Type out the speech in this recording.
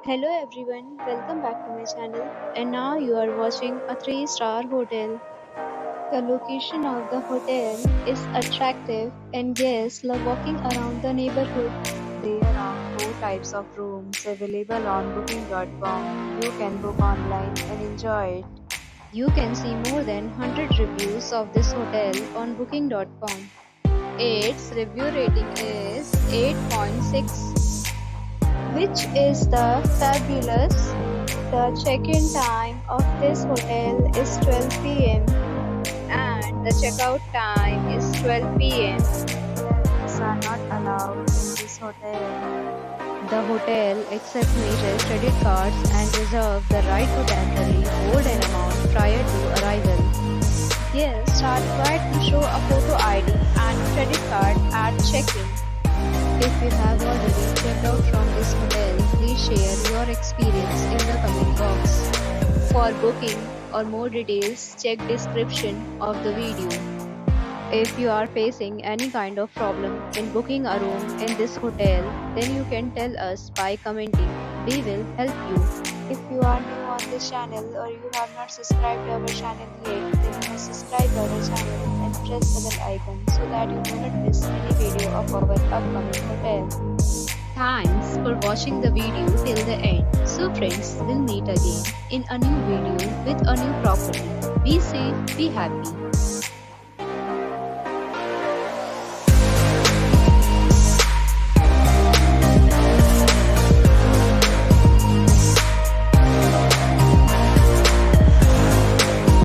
Hello everyone, welcome back to my channel. And now you are watching a 3-star hotel. The location of the hotel is attractive and guests love walking around the neighborhood. There are 4 types of rooms available on booking.com. You can book online and enjoy it. You can see more than 100 reviews of this hotel on booking.com. Its review rating is 8.6, which is the fabulous. The check-in time of this hotel is 12 p.m. and the checkout time is 12 p.m. Pets are not allowed in this hotel. The hotel accepts major credit cards and reserves the right to temporarily hold an amount prior to arrival. Guests are required to show a photo ID and credit card at check-in. If you have already checked out from this hotel, please share your experience in the comment box. For booking or more details, check description of the video. If you are facing any kind of problem in booking a room in this hotel, then you can tell us by commenting. We will help you. If you are new on this channel or you have not subscribed our channel yet, then you must subscribe our channel and press the bell icon so that you do not miss any video of our upcoming hotel. Thanks for watching the video till the end. So friends, we'll meet again in a new video with a new property. Be safe, be happy.